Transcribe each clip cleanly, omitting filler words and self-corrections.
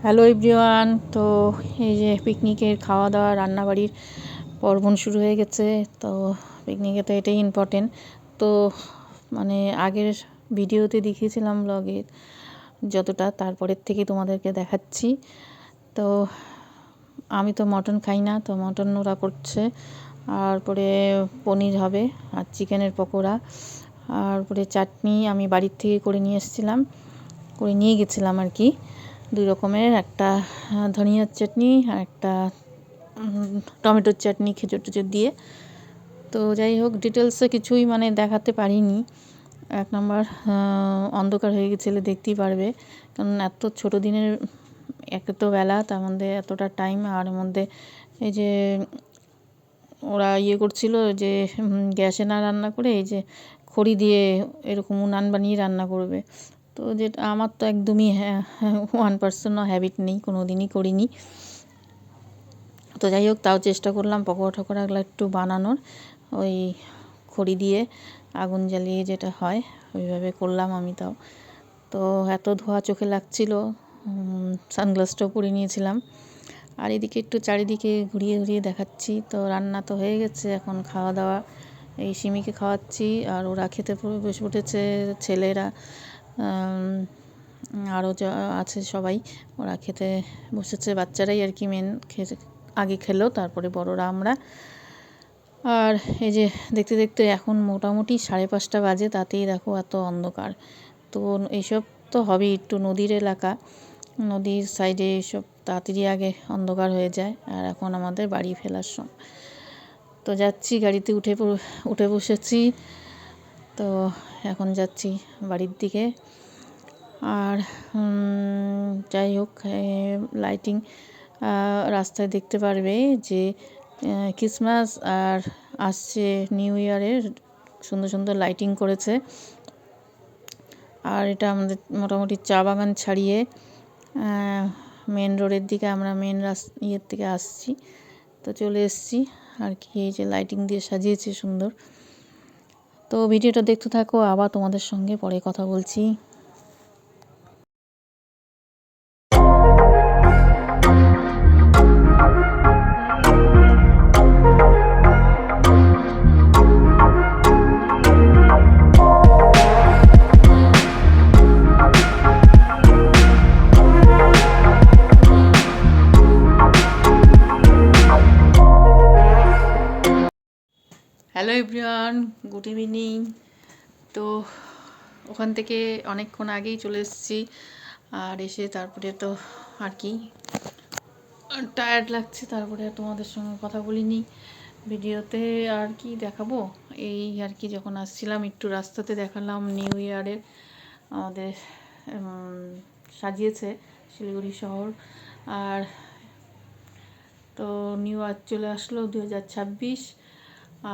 Hello everyone. তো এই যে পিকনিকের খাওয়া দাওয়া রান্নাবাড়ির পর্বণ শুরু হয়ে গেছে। তো পিকনিকে তো এটাই ইম্পর্টেন্ট। তো মানে আগের ভিডিওতে দেখিয়েছিলাম ব্লগে যতটা, তারপরের থেকে তোমাদেরকে দেখাচ্ছি। তো আমি তো মটন খাই না, তো মটন ওরা করছে। আর পরে পনির হবে আর চিকেনের পকোড়া, আর পরে চাটনি আমি বাড়ির থেকে করে নিয়ে গেছিলাম আর কি। 2 রকমের, একটা ধনিয়ার চাটনি আর একটা টমেটোর চাটনি খেজুর টেজুর দিয়ে। তো যাই হোক, ডিটেলসে কিছুই মানে দেখাতে পারিনি। 1 নম্বর অন্ধকার হয়ে গেছিলো, দেখতেই পারবে, কারণ এত ছোটো দিনের এত বেলা, তার মধ্যে এতটা টাইম, আর মধ্যে এই যে ওরা করছিল যে গ্যাসে না রান্না করে এই যে খড়ি দিয়ে এরকম উনান বানিয়ে রান্না করবে। তো যেটা আমার তো একদমই 1% হ্যাবিট নেই, কোনো দিনই করিনি। তো যাই হোক, তাও চেষ্টা করলাম পকোড়া ঠকোড়াগুলো একটু বানানোর, ওই খড়ি দিয়ে আগুন জ্বালিয়ে যেটা হয় ওইভাবে করলাম আমি। তাও তো এত ধোঁয়া চোখে লাগছিল, সানগ্লাসটাও পরে নিয়েছিলাম। আর এদিকে একটু চারিদিকে ঘুরিয়ে ঘুরিয়ে দেখাচ্ছি। তো রান্না তো হয়ে গেছে, এখন খাওয়া দাওয়া। এই সিমিকে খাওয়াচ্ছি আর ওরা খেতে বসে উঠেছে, ছেলেরা আরও যা আছে সবাই, ওরা খেতে বসেছে। বাচ্চারাই আর কি মেন আগে খেলো, তারপরে বড়রা আমরা। আর এই যে দেখতে দেখতে এখন মোটামুটি 5:30 বাজে, তাতেই দেখো এত অন্ধকার। তো এইসব তো হবেই, একটু নদীর এলাকা, নদীর সাইডে এইসব তাড়াতাড়ি আগে অন্ধকার হয়ে যায়। আর এখন আমাদের বাড়ি ফেরার সময়। তো যাচ্ছি, গাড়িতে উঠে বসেছি। তো এখন যাচ্ছি বাড়ির দিকে। আর যাই হোক, লাইটিং রাস্তায় দেখতে পারবে যে ক্রিসমাস আর আসছে নিউ ইয়ারের সুন্দর সুন্দর লাইটিং করেছে। আর এটা আমাদের মোটামুটি চা বাগান ছাড়িয়ে মেন রোডের দিকে, আমরা মেন ইয়ের থেকে আসছি। তো চলে এসেছি আর কি, এই যে লাইটিং দিয়ে সাজিয়েছে সুন্দর। তো ভিডিওটা দেখতে থাকো, আবার তোমাদের সঙ্গে পরে কথা বলছি। Hello everyone, good evening. তো ওখান থেকে অনেকক্ষণ আগেই চলে এসেছি। আর এসে তারপরে তো আর কি টায়ার্ড লাগছে, তারপরে তোমাদের সঙ্গে কথা বলিনি ভিডিওতে। আর কি দেখাবো, এই আর কি যখন আসছিলাম একটু রাস্তাতে দেখালাম নিউ ইয়ারের আমাদের সাজিয়েছে শিলিগুড়ি শহর। আর তো নিউ ইয়ার চলে আসলো 2026।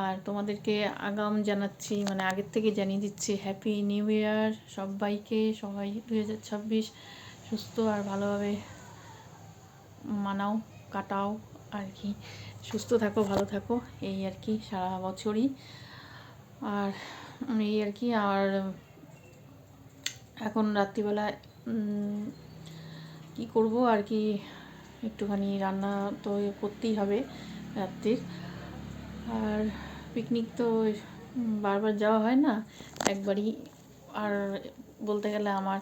আর তোমাদেরকে আগাম জানাচ্ছি, মানে আগের থেকে জানিয়ে দিচ্ছি হ্যাপি নিউ ইয়ার সবাইকে। সবাই 2026 সুস্থ আর ভালোভাবে মানাও, কাটাও আর কি। সুস্থ থাকো, ভালো থাকো, এই আর কি সারা বছরই। আর এই আর কি। আর এখন রাত্রিবেলায় কি করব আর কি, একটুখানি রান্না তো করতেই হবে রাত্রির। আর পিকনিক তো বারবার যাওয়া হয় না, একবারই। আর বলতে গেলে আমার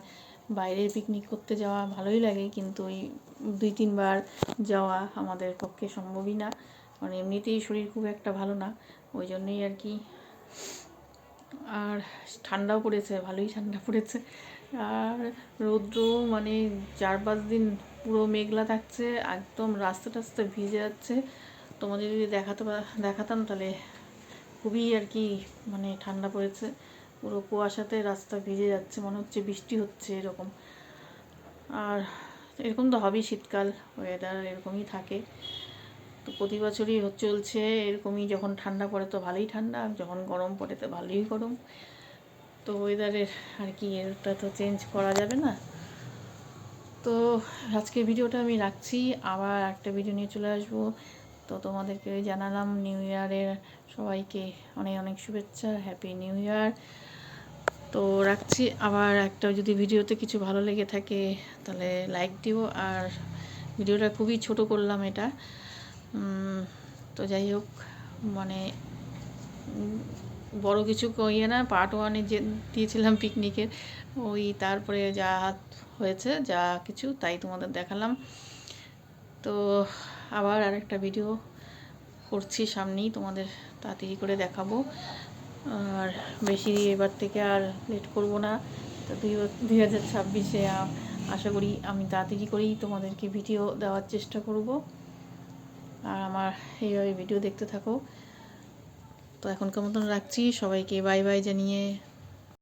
বাইরে পিকনিক করতে যাওয়া ভালোই লাগে, কিন্তু ওই 2-3 বার যাওয়া আমাদের পক্ষে সম্ভবই না, মানে এমনিতেই শরীর খুব একটা ভালো না, ওই জন্যই আর কি। আর ঠান্ডাও পড়েছে, ভালোই ঠান্ডা পড়েছে। আর রৌদ্র মানে 4-5 দিন পুরো মেঘলা থাকছে, একদম রাস্তা টাস্তা ভিজে যাচ্ছে। তোমাদের যদি দেখাতাম তাহলে খুবই আর কি মানে ঠান্ডা পড়েছে, পুরো কুয়াশাতে রাস্তা ভিজে যাচ্ছে, মনে হচ্ছে বৃষ্টি হচ্ছে এরকম। আর এরকম তো হবেই, শীতকাল ওয়েদার এরকমই থাকে। তো প্রতি বছরই চলছে এরকমই, যখন ঠান্ডা পড়ে তো ভালোই ঠান্ডা, যখন গরম পড়ে তো ভালোই গরম। তো ওয়েদারের আর কি, এটা তো চেঞ্জ করা যাবে না। তো আজকের ভিডিওটা আমি রাখছি, আবার একটা ভিডিও নিয়ে চলে আসবো। তো তোমাদেরকে জানালাম নিউ ইয়ারের সবাইকে অনেক অনেক শুভেচ্ছা, হ্যাপি নিউ ইয়ার। তো রাখছি। আবার একটা যদি ভিডিওতে কিছু ভালো লেগে থাকে তাহলে লাইক দিও। আর ভিডিওটা খুবই ছোট করলাম এটা। তো যাই হোক, মানে বড় কিছু ইয়ে না, পার্ট 1-এ যে দিয়েছিলাম পিকনিকের, ওই তারপরে যা হয়েছে যা কিছু তাই তোমাদের দেখালাম। তো আবার আরেকটা ভিডিও করছি সামনেই, তোমাদের তাড়াতাড়ি করে দেখাবো। আর বেশি এবার থেকে আর লেট করব না। তো 2026-এ আশা করি আমি তাড়াতাড়ি করেই তোমাদেরকে ভিডিও দেওয়ার চেষ্টা করব। আর আমার এইভাবে ভিডিও দেখতে থাকো। তো এখনকার মতন রাখছি, সবাইকে বাই বাই জানিয়ে